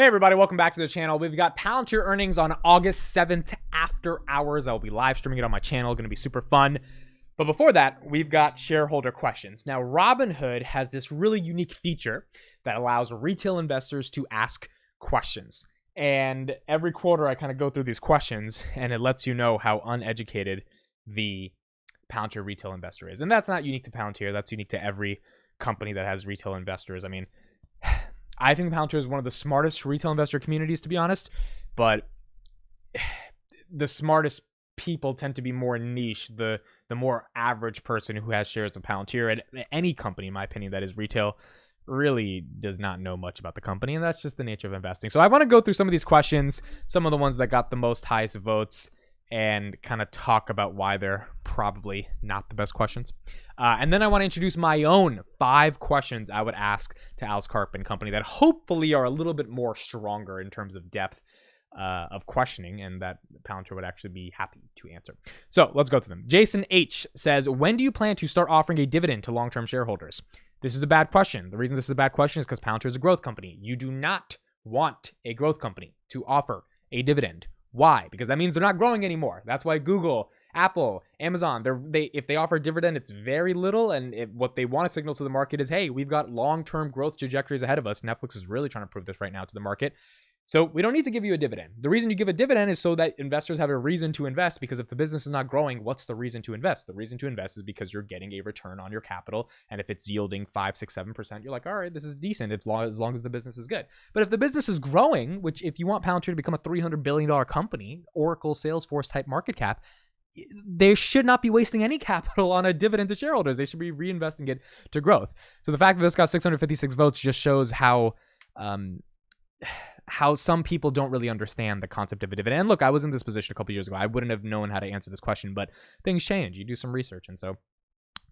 Hey everybody, welcome back to the channel. We've got Palantir earnings on August 7th after hours. I'll be live streaming it on my channel. Going to be super fun. But before that, we've got shareholder questions. Now, Robinhood has this really unique feature that allows retail investors to ask questions. And every quarter I kind of go through these questions and it lets you know how uneducated the Palantir retail investor is. And that's not unique to Palantir. That's unique to every company that has retail investors. I mean, I think Palantir is one of the smartest retail investor communities, to be honest, but the smartest people tend to be more niche. The more average person who has shares of Palantir at any company, in my opinion, that is retail, really does not know much about the company, and that's just the nature of investing. So I want to go through some of these questions, some of the ones that got the most highest votes, and kind of talk about why they're probably not the best questions. And then I want to introduce my own 5 questions I would ask to Alice Karp and company that hopefully are a little bit more stronger in terms of depth of questioning, and that Palantir would actually be happy to answer. So let's go through them. Jason H. says, when do you plan to start offering a dividend to long-term shareholders? This is a bad question. The reason this is a bad question is because Palantir is a growth company. You do not want a growth company to offer a dividend. Why? Because that means they're not growing anymore. That's why Google, Apple, Amazon, if they offer a dividend, it's very little. And what they want to signal to the market is, hey, we've got long-term growth trajectories ahead of us. Netflix is really trying to prove this right now to the market. So we don't need to give you a dividend. The reason you give a dividend is so that investors have a reason to invest, because if the business is not growing, what's the reason to invest? The reason to invest is because you're getting a return on your capital. And if it's yielding 5, 6, 7%, you're like, all right, this is decent as long as the business is good. But if the business is growing, which if you want Palantir to become a $300 billion company, Oracle, Salesforce type market cap, they should not be wasting any capital on a dividend to shareholders. They should be reinvesting it to growth. So the fact that this got 656 votes just shows how some people don't really understand the concept of a dividend. And look, I was in this position a couple years ago. I wouldn't have known how to answer this question, but things change. You do some research, and so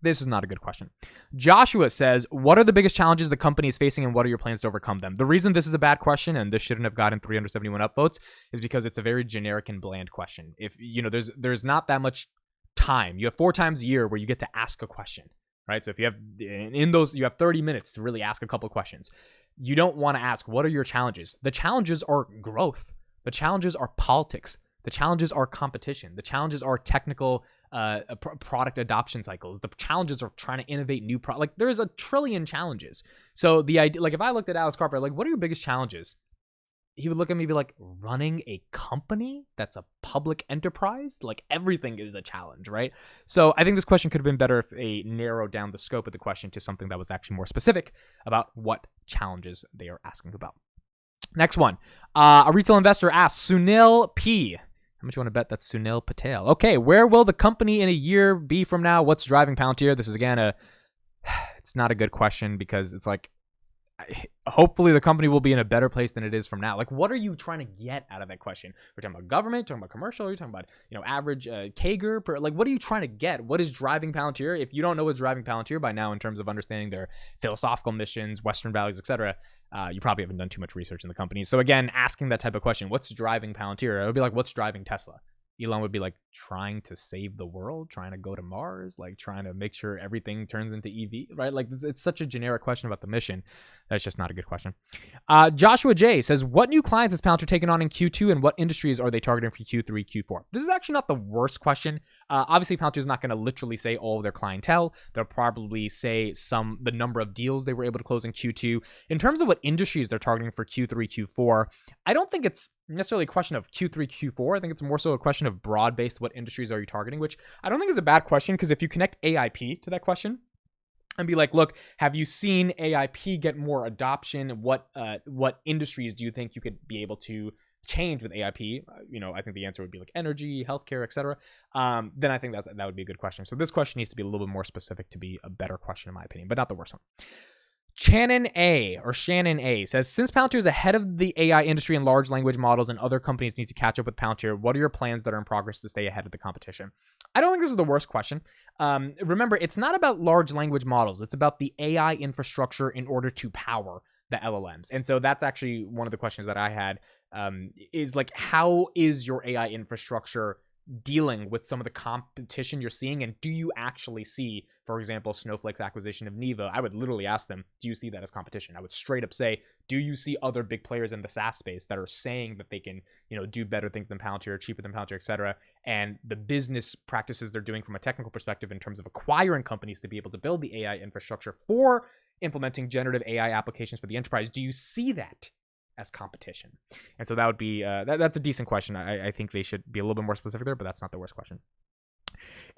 this is not a good question. Joshua says, what are the biggest challenges the company is facing and what are your plans to overcome them? The reason this is a bad question, and this shouldn't have gotten 371 upvotes, is because it's a very generic and bland question. If there's not that much time. You have 4 times a year where you get to ask a question, right? So if you have you have 30 minutes to really ask a couple questions. You don't want to ask, what are your challenges? The challenges are growth. The challenges are politics. The challenges are competition. The challenges are technical product adoption cycles. The challenges are trying to innovate new products. Like, there's a trillion challenges. So the idea, like if I looked at Alex Carper, like, what are your biggest challenges? He would look at me and be like, running a company that's a public enterprise? Like, everything is a challenge, right? So I think this question could have been better if they narrowed down the scope of the question to something that was actually more specific about what challenges they are asking about. Next one. A retail investor asks, Sunil P. How much you want to bet that's Sunil Patel? Okay, where will the company in a year be from now? What's driving Palantir? This is, again, it's not a good question because it's like, hopefully the company will be in a better place than it is from now. Like, what are you trying to get out of that question? We're talking about government, talking about commercial, you're talking about, average CAGR per, like, what are you trying to get? What is driving Palantir? If you don't know what's driving Palantir by now in terms of understanding their philosophical missions, Western values, etc., you probably haven't done too much research in the company. So again, asking that type of question, what's driving Palantir? It would be like, what's driving Tesla? Elon would be like, trying to save the world, trying to go to Mars, like trying to make sure everything turns into EV, right? Like, it's such a generic question about the mission. That's just not a good question. Joshua J says, what new clients has Palantir taken on in Q2 and what industries are they targeting for Q3, Q4? This is actually not the worst question. Obviously, Palantir is not going to literally say all of their clientele. They'll probably say the number of deals they were able to close in Q2. In terms of what industries they're targeting for Q3, Q4, I don't think it's necessarily a question of Q3, Q4. I think it's more so a question of broad-based what industries are you targeting, which I don't think is a bad question, because if you connect AIP to that question and be like, look, have you seen AIP get more adoption? What industries do you think you could be able to change with AIP? I think the answer would be like energy, healthcare, etc. Then I think that would be a good question. So this question needs to be a little bit more specific to be a better question in my opinion, but not the worst one. Shannon A says, since Palantir is ahead of the AI industry and large language models and other companies need to catch up with Palantir, what are your plans that are in progress to stay ahead of the competition? I don't think this is the worst question. Remember, it's not about large language models. It's about the AI infrastructure in order to power the LLMs. And so that's actually one of the questions that I had, is like, how is your AI infrastructure dealing with some of the competition you're seeing? And do you actually see, for example, Snowflake's acquisition of Neeva? I would literally ask them, do you see that as competition? I would straight up say, do you see other big players in the SaaS space that are saying that they can, do better things than Palantir, cheaper than Palantir, et cetera, and the business practices they're doing from a technical perspective in terms of acquiring companies to be able to build the AI infrastructure for implementing generative AI applications for the enterprise? Do you see that as competition? And so that would be that's a decent question. I think they should be a little bit more specific there, but that's not the worst question.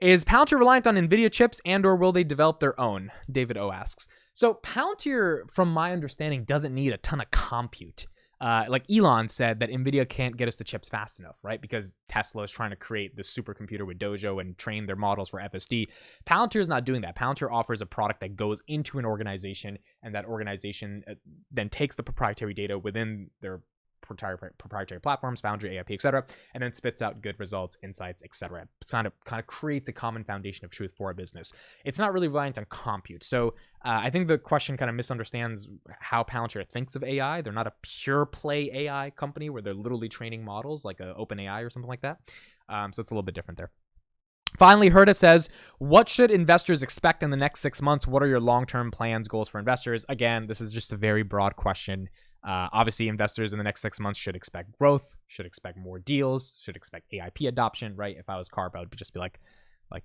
Is Palantir reliant on NVIDIA chips, and or will they develop their own? David O asks. So Palantir, from my understanding, doesn't need a ton of compute. Like Elon said that NVIDIA can't get us the chips fast enough, right? Because Tesla is trying to create the supercomputer with Dojo and train their models for FSD. Palantir is not doing that. Palantir offers a product that goes into an organization, and that organization then takes the proprietary data within their proprietary platforms, Foundry, AIP, etc., and then spits out good results, insights, etc. It kind of creates a common foundation of truth for a business. It's not really reliant on compute. So I think the question kind of misunderstands how Palantir thinks of AI. They're not a pure play AI company where they're literally training models like a OpenAI or something like that. So it's a little bit different there. Finally, Herta says, what should investors expect in the next 6 months? What are your long-term plans, goals for investors? Again, this is just a very broad question. Obviously, investors in the next 6 months should expect growth, should expect more deals, should expect AIP adoption, right? If I was Carp, I would just be like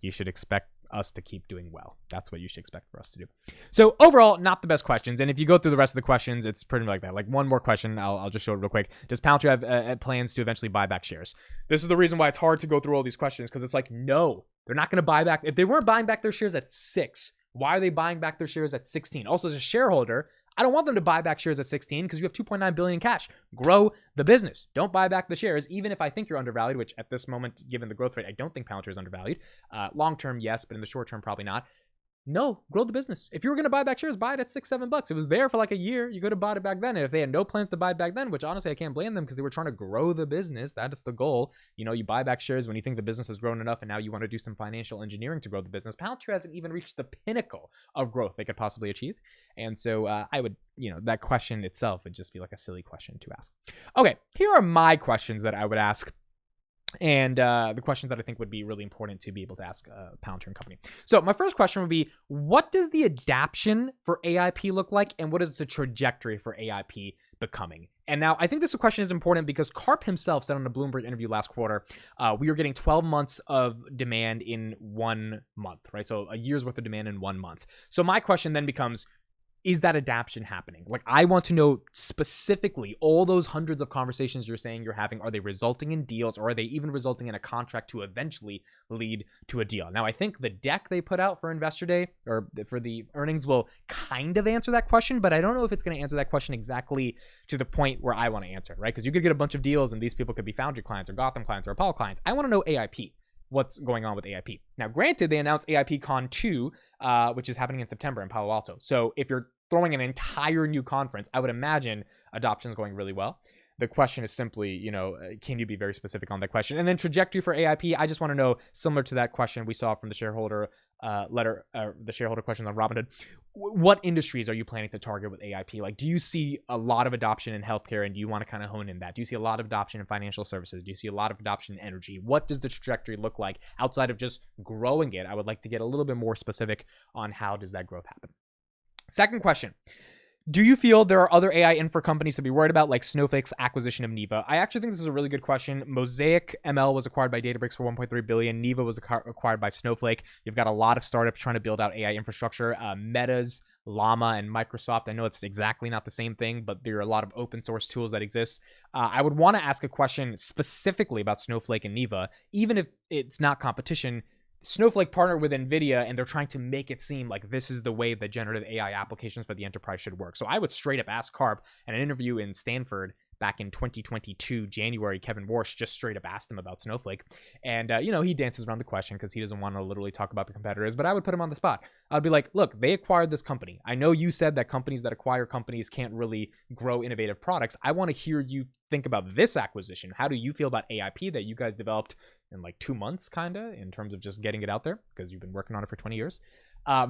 you should expect us to keep doing well. That's what you should expect for us to do. So overall, not the best questions. And if you go through the rest of the questions, it's pretty much like that. Like one more question, I'll just show it real quick. Does Palantir have plans to eventually buy back shares? This is the reason why it's hard to go through all these questions, because it's like, no, they're not going to buy back. If they weren't buying back their shares at 6, why are they buying back their shares at 16? Also, as a shareholder, I don't want them to buy back shares at 16 because you have 2.9 billion in cash. Grow the business. Don't buy back the shares, even if I think you're undervalued, which at this moment, given the growth rate, I don't think Palantir is undervalued. Long term, yes, but in the short term, probably not. No, grow the business. If you were going to buy back shares, buy it at $6-7. It was there for like a year. You could have bought it back then. And if they had no plans to buy it back then, which honestly, I can't blame them because they were trying to grow the business. That is the goal. You buy back shares when you think the business has grown enough and now you want to do some financial engineering to grow the business. Palantir hasn't even reached the pinnacle of growth they could possibly achieve. And so I would, that question itself would just be like a silly question to ask. Okay, here are my questions that I would ask. And the questions that I think would be really important to be able to ask Palantir and company. So my first question would be, what does the adoption for AIP look like? And what is the trajectory for AIP becoming? And now I think this question is important because Karp himself said on a Bloomberg interview last quarter, we are getting 12 months of demand in 1 month, right? So a year's worth of demand in 1 month. So my question then becomes, is that adoption happening? Like, I want to know specifically all those hundreds of conversations you're saying you're having, are they resulting in deals, or are they even resulting in a contract to eventually lead to a deal? Now, I think the deck they put out for Investor Day or for the earnings will kind of answer that question, but I don't know if it's going to answer that question exactly to the point where I want to answer it, right? Because you could get a bunch of deals and these people could be Foundry clients or Gotham clients or Apollo clients. I want to know AIP. What's going on with AIP. Now, granted, they announced AIP Con 2, which is happening in September in Palo Alto. So if you're throwing an entire new conference, I would imagine adoption is going really well. The question is simply, can you be very specific on that question? And then trajectory for AIP, I just want to know, similar to that question we saw from the shareholder letter, the shareholder question on Robinhood, what industries are you planning to target with AIP? Like, do you see a lot of adoption in healthcare, and do you want to kind of hone in that? Do you see a lot of adoption in financial services? Do you see a lot of adoption in energy? What does the trajectory look like outside of just growing it? I would like to get a little bit more specific on how does that growth happen. Second question. Do you feel there are other AI infra companies to be worried about, like Snowflake's acquisition of Neeva? I actually think this is a really good question. Mosaic ML was acquired by Databricks for $1.3 billion. Neeva was acquired by Snowflake. You've got a lot of startups trying to build out AI infrastructure. Meta's Llama and Microsoft. I know it's exactly not the same thing, but there are a lot of open source tools that exist. I would want to ask a question specifically about Snowflake and Neeva, even if it's not competition. Snowflake partnered with NVIDIA, and they're trying to make it seem like this is the way that generative AI applications for the enterprise should work. So I would straight up ask Karp in an interview in Stanford back in 2022, January, Kevin Warsh just straight up asked him about Snowflake. And, he dances around the question because he doesn't want to literally talk about the competitors, but I would put him on the spot. I'd be like, look, they acquired this company. I know you said that companies that acquire companies can't really grow innovative products. I want to hear you think about this acquisition. How do you feel about AIP that you guys developed in like 2 months, kind of, in terms of just getting it out there because you've been working on it for 20 years?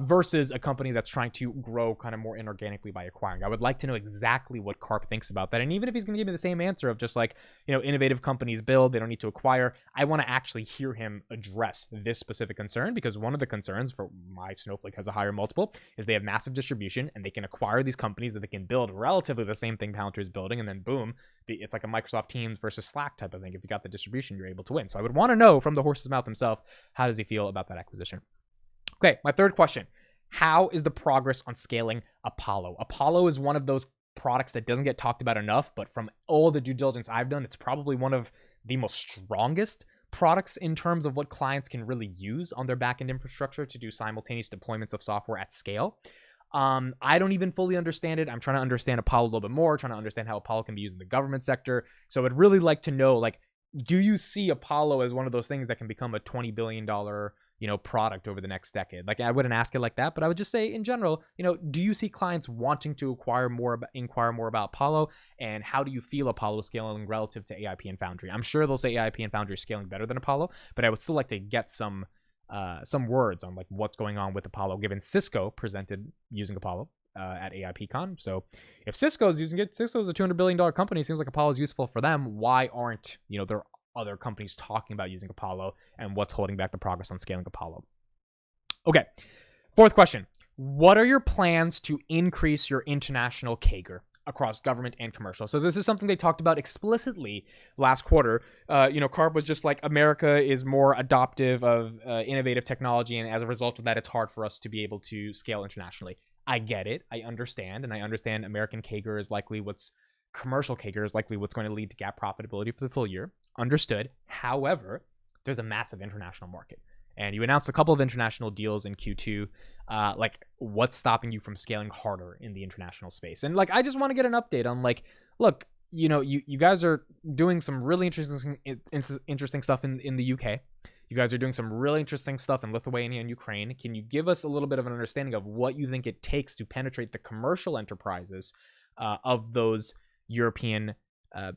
versus a company that's trying to grow kind of more inorganically by acquiring. I would like to know exactly what Karp thinks about that. And even if he's going to give me the same answer of just like, innovative companies build, they don't need to acquire, I want to actually hear him address this specific concern, because one of the concerns for why Snowflake has a higher multiple is they have massive distribution and they can acquire these companies that they can build relatively the same thing Palantir is building, and then boom, it's like a Microsoft Teams versus Slack type of thing. If you got the distribution, you're able to win. So I would want to know from the horse's mouth himself, how does he feel about that acquisition? Okay, my third question. How is the progress on scaling Apollo? Apollo is one of those products that doesn't get talked about enough, but from all the due diligence I've done, it's probably one of the most strongest products in terms of what clients can really use on their backend infrastructure to do simultaneous deployments of software at scale. I don't even fully understand it. I'm trying to understand Apollo a little bit more, trying to understand how Apollo can be used in the government sector. So I'd really like to know, like, do you see Apollo as one of those things that can become a $20 billion product over the next decade? Like, I wouldn't ask it like that, but I would just say in general, do you see clients wanting to inquire more about Apollo, and how do you feel Apollo scaling relative to AIP and Foundry? I'm sure they'll say AIP and Foundry are scaling better than Apollo, but I would still like to get some words on like what's going on with Apollo, given Cisco presented using Apollo at AIPCon. So if Cisco is using it, Cisco is a $200 billion company. Seems like Apollo is useful for them. Why aren't there other companies talking about using Apollo, and what's holding back the progress on scaling Apollo? Okay, fourth question. What are your plans to increase your international CAGR across government and commercial? So this is something they talked about explicitly last quarter. Karp was just like, America is more adoptive of innovative technology, and as a result of that, it's hard for us to be able to scale internationally. I get it. I understand. And I understand American CAGR is likely commercial CAGR is likely what's going to lead to GAAP profitability for the full year. Understood. However, there's a massive international market. And you announced a couple of international deals in Q2. What's stopping you from scaling harder in the international space? And I just want to get an update on look, you guys are doing some really interesting stuff in the UK. You guys are doing some really interesting stuff in Lithuania and Ukraine. Can you give us a little bit of an understanding of what you think it takes to penetrate the commercial enterprises of those European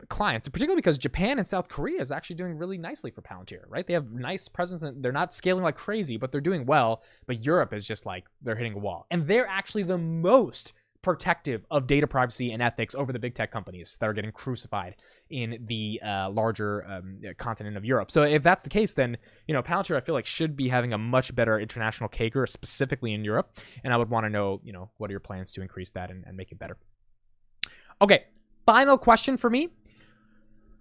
clients, particularly because Japan and South Korea is actually doing really nicely for Palantir, right? They have nice presence, and they're not scaling like crazy, but they're doing well. But Europe is just like, they're hitting a wall. And they're actually the most protective of data privacy and ethics over the big tech companies that are getting crucified in the larger continent of Europe. So if that's the case, then Palantir, I feel like, should be having a much better international CAGR, specifically in Europe. And I would want to know, what are your plans to increase that and make it better? Okay, final question for me.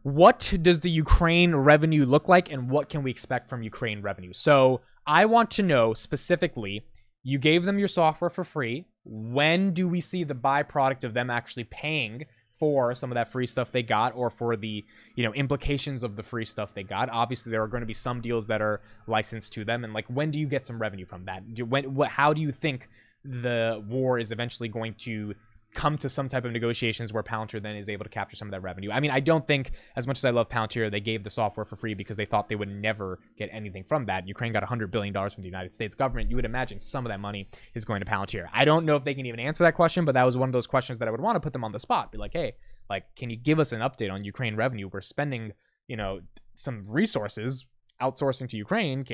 What does the Ukraine revenue look like, and what can we expect from Ukraine revenue? So I want to know specifically, you gave them your software for free. When do we see the byproduct of them actually paying for some of that free stuff they got, or for the implications of the free stuff they got? Obviously, there are going to be some deals that are licensed to them, and when do you get some revenue from that? How do you think the war is eventually going to come to some type of negotiations where Palantir then is able to capture some of that revenue? I mean, I don't think, as much as I love Palantir, they gave the software for free because they thought they would never get anything from that. Ukraine got $100 billion from the United States government. You would imagine some of that money is going to Palantir. I don't know if they can even answer that question, but that was one of those questions that I would want to put them on the spot. Be like, hey, can you give us an update on Ukraine revenue? We're spending, some resources outsourcing to Ukraine.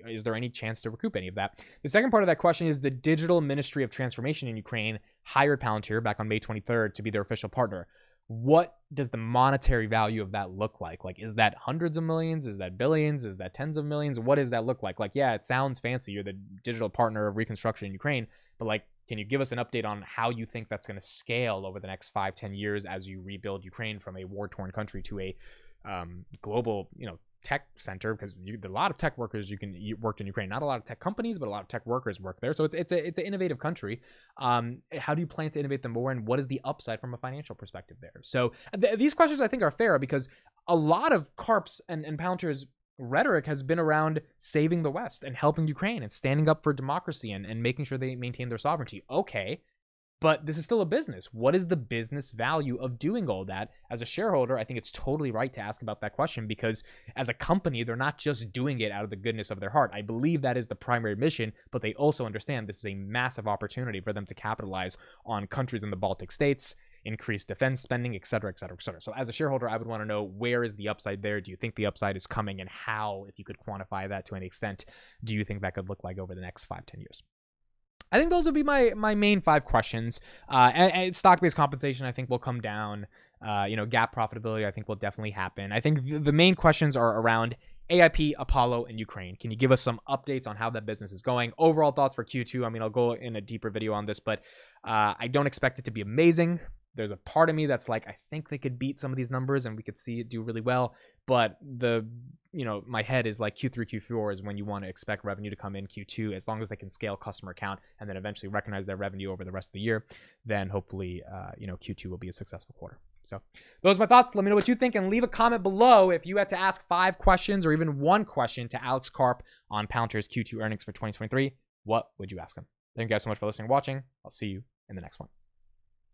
Is there any chance to recoup any of that? The second part of that question is, the Digital Ministry of Transformation in Ukraine hired Palantir back on May 23rd to be their official partner. What does the monetary value of that look like? Is that hundreds of millions? Is that billions? Is that tens of millions? What does that look like? Yeah, it sounds fancy. You're the digital partner of reconstruction in Ukraine, but can you give us an update on how you think that's going to scale over the next 5-10 years as you rebuild Ukraine from a war-torn country to a global, tech center? Because a lot of tech workers worked in Ukraine. Not a lot of tech companies, but a lot of tech workers work there. So it's an innovative country. How do you plan to innovate them more, and what is the upside from a financial perspective there? So these questions I think are fair, because a lot of Karp's and Palantir's rhetoric has been around saving the West and helping Ukraine and standing up for democracy and making sure they maintain their sovereignty. Okay, but this is still a business. What is the business value of doing all that? As a shareholder, I think it's totally right to ask about that question, because as a company, they're not just doing it out of the goodness of their heart. I believe that is the primary mission, but they also understand this is a massive opportunity for them to capitalize on countries in the Baltic states, increase defense spending, et cetera, et cetera, et cetera. So as a shareholder, I would want to know, where is the upside there? Do you think the upside is coming, and how, if you could quantify that to any extent, do you think that could look like over the next 5-10 years? I think those would be my main 5 questions. And stock-based compensation, I think, will come down. GAAP profitability, I think, will definitely happen. I think the main questions are around AIP, Apollo, and Ukraine. Can you give us some updates on how that business is going? Overall thoughts for Q2. I mean, I'll go in a deeper video on this, but I don't expect it to be amazing. There's a part of me that's like, I think they could beat some of these numbers and we could see it do really well. But my head is like Q3, Q4 is when you want to expect revenue to come in. Q2, as long as they can scale customer count and then eventually recognize their revenue over the rest of the year, then hopefully, Q2 will be a successful quarter. So those are my thoughts. Let me know what you think and leave a comment below. If you had to ask 5 questions or even 1 question to Alex Karp on Palantir's Q2 earnings for 2023, what would you ask him? Thank you guys so much for listening and watching. I'll see you in the next one.